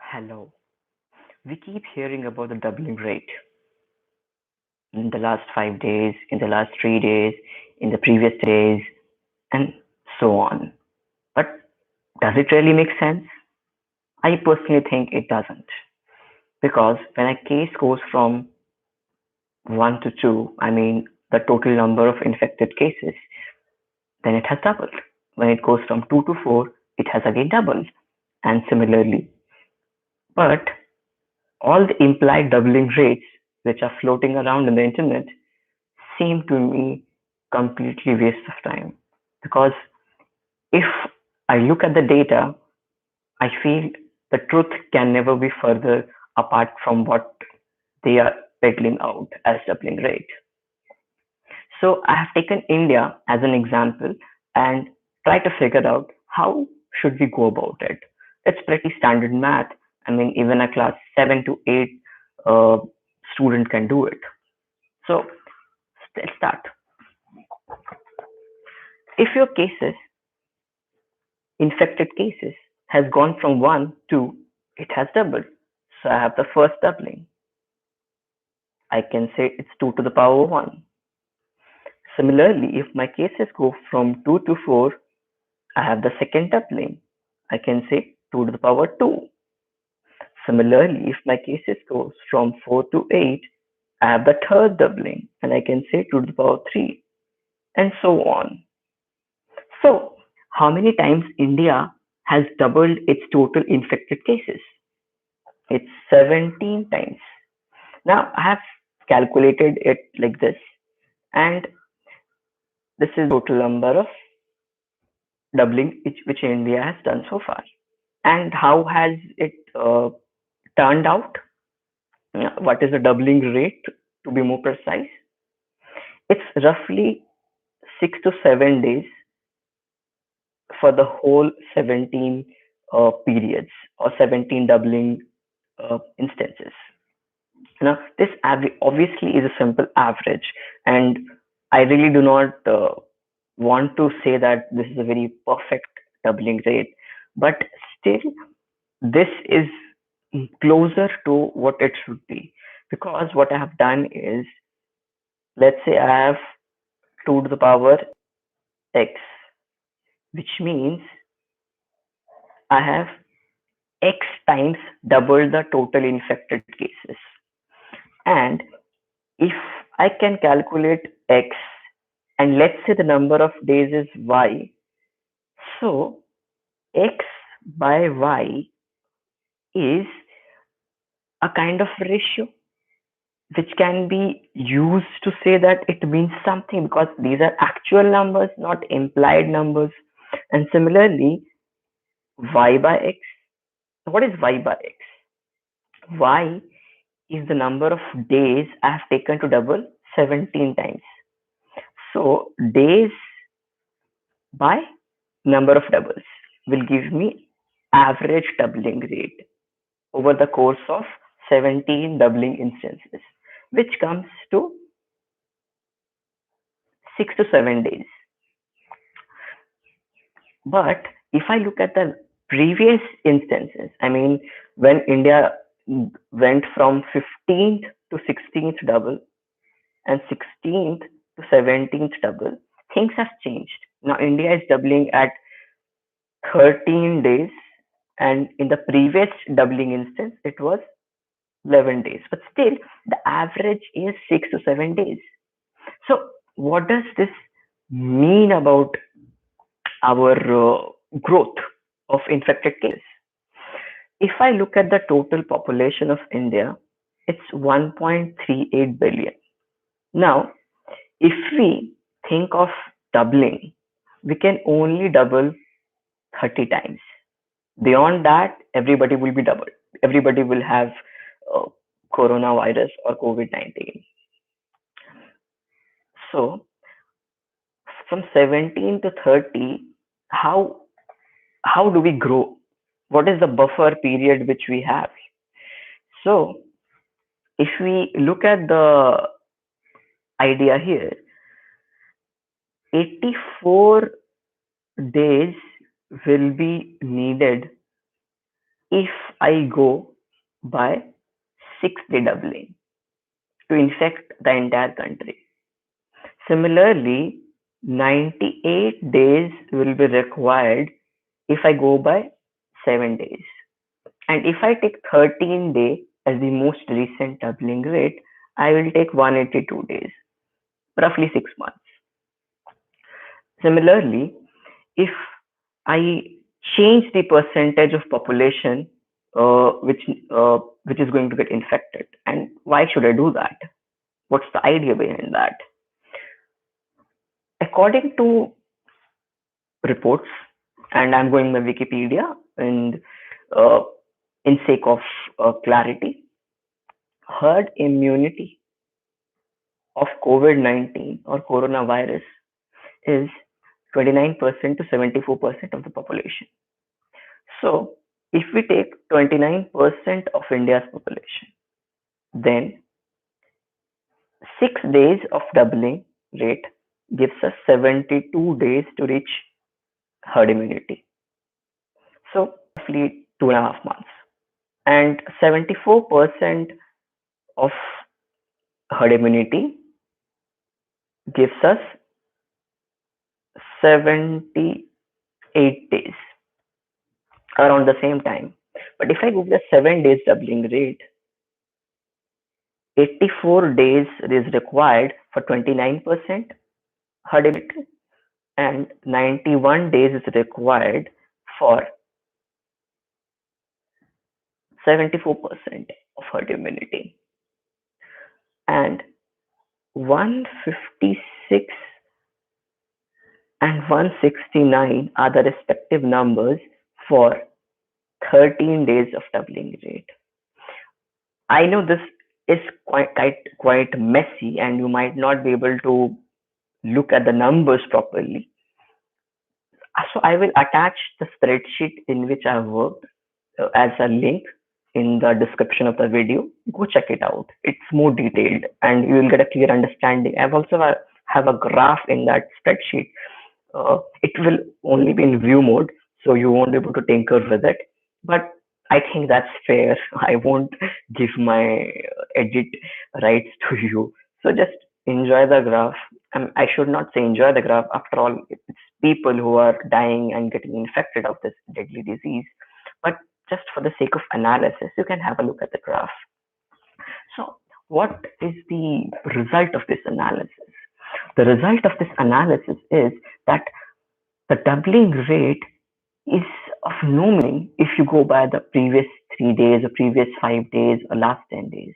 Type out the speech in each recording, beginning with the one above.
Hello. We keep hearing about the doubling rate in the last 5 days, in the last 3 days, in the previous days, and so on. But does it really make sense? I personally think it doesn't. Because when a case goes from 1 to 2, I mean the total number of infected cases, then it has doubled. When it goes from 2 to 4, it has again doubled. And similarly. But all the implied doubling rates which are floating around in the internet seem to me completely waste of time because if I look at the data, I feel the truth can never be further apart from what they are peddling out as doubling rate. So I have taken India as an example and try to figure out how should we go about it. It's pretty standard math. I mean, even a class 7 to 8 uh, student can do it. So let's start. If your cases infected cases has gone from 1 to it has doubled. So I have the first doubling. I can say it's 2 to the power 1. Similarly, if my cases go from 2 to 4, I have the second doubling. I can say 2 to the power 2. Similarly, if my cases goes from 4 to 8, I have the third doubling and I can say 2 to the power 3 and so on. So, how many times India has doubled its total infected cases? It's 17 times. Now, I have calculated it like this, and this is total number of doubling which India has done so far. And how has it turned out? What is the doubling rate to be more precise? It's roughly 6 to 7 days for the whole 17 periods or 17 doubling instances. Now, this obviously is a simple average, and I really do not want to say that this is a very perfect doubling rate, but still, this is closer to what it should be. Because what I have done is, let's say I have 2 to the power x, which means I have x times double the total infected cases. And if I can calculate x and let's say the number of days is y, so x by y is a kind of ratio which can be used to say that it means something because these are actual numbers, not implied numbers. And similarly, y by x. What is y by x? Y is the number of days I have taken to double 17 times. So days by number of doubles will give me average doubling rate over the course of 17 doubling instances, which comes to 6 to 7 days. But if I look at the previous instances, I mean, when India went from 15th to 16th double and 16th to 17th double, things have changed. Now India is doubling at 13 days, and in the previous doubling instance, it was 11 days. But still, the average is 6 to 7 days. So, what does this mean about our growth of infected cases? If I look at the total population of India, it's 1.38 billion. Now, if we think of doubling, we can only double 30 times. Beyond that, everybody will be doubled. Everybody will have uh, coronavirus or COVID 19. So, from 17 to 30, how how do we grow? What is the buffer period which we have? So, if we look at the idea here, 84 days will be needed if I go by 6-day doubling to infect the entire country. Similarly, 98 days will be required if I go by 7 days. And if I take 13 day as the most recent doubling rate, I will take 182 days, roughly 6 months. Similarly, if I change the percentage of population uh, which which is going to get infected, and why should I do that? What's the idea behind that? According to reports, and I'm going by Wikipedia, and uh, in sake of clarity, herd immunity of COVID-19 or coronavirus is 29% to 74% of the population. So, if we take 29% of India's population, then 6 days of doubling rate gives us 72 days to reach herd immunity. So, roughly 2.5 months. And 74% of herd immunity gives us 78 days, around the same time. But if I go with the 7 days doubling rate, 84 days is required for 29% herd immunity, and 91 days is required for 74% of herd immunity. And 156 and 169 are the respective numbers for 13 days of doubling rate. I know this is quite messy, and you might not be able to look at the numbers properly. So I will attach the spreadsheet in which I've worked as a link in the description of the video. Go check it out. It's more detailed, and you will get a clear understanding. I've also have a graph in that spreadsheet. It will only be in view mode, so you won't be able to tinker with it. But I think that's fair. I won't give my edit rights to you. So just enjoy the graph. I should not say enjoy the graph. After all, it's people who are dying and getting infected of this deadly disease. But just for the sake of analysis, you can have a look at the graph. So, what is the result of this analysis? The result of this analysis is that the doubling rate is of no meaning if you go by the previous 3 days or previous 5 days or last 10 days.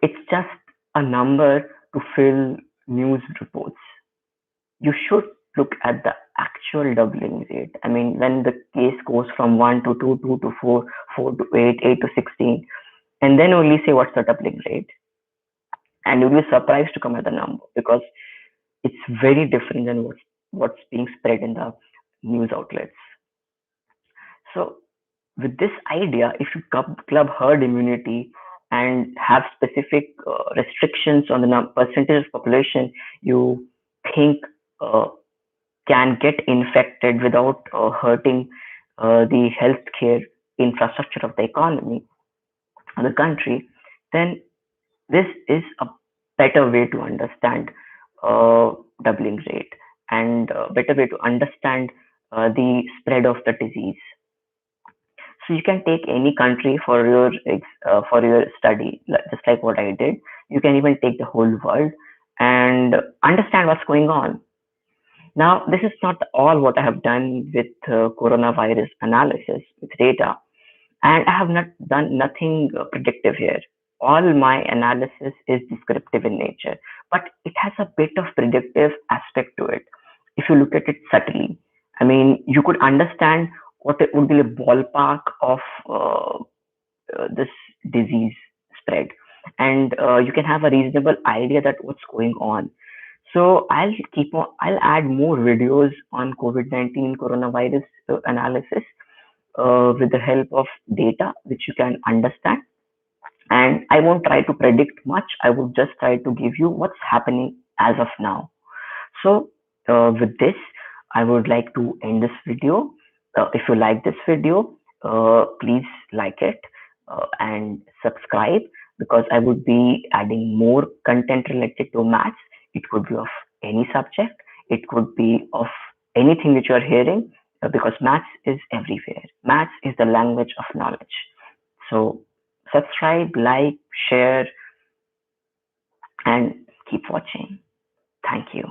It's just a number to fill news reports. You should look at the actual doubling rate. I mean, when the case goes from 1 to 2, 2 to 4, 4 to 8, 8 to 16, and then only say what's the doubling rate. And you'll be surprised to come at the number, because it's very different than what's being spread in the news outlets. So, with this idea, if you club herd immunity and have specific restrictions on the percentage of population you think uh, can get infected without hurting the healthcare infrastructure of the economy of the country, then this is a better way to understand uh, doubling rate, and a better way to understand the spread of the disease. So you can take any country for your study, just like what I did. You can even take the whole world and understand what's going on. Now, this is not all what I have done with coronavirus analysis with data, and I have not done nothing predictive here. All my analysis is descriptive in nature, but it has a bit of predictive aspect to it. If you look at it subtly, I mean, you could understand what it would be a ballpark of this disease spread, and you can have a reasonable idea that what's going on. So I'll add more videos on COVID-19 coronavirus analysis with the help of data which you can understand. And I won't try to predict much. I would just try to give you what's happening as of now. So with this, I would like to end this video. If you like this video, please like it and subscribe, because I would be adding more content related to maths. It could be of any subject, it could be of anything which you are hearing, because maths is everywhere. Maths is the language of knowledge. So subscribe, like, share, and keep watching. Thank you.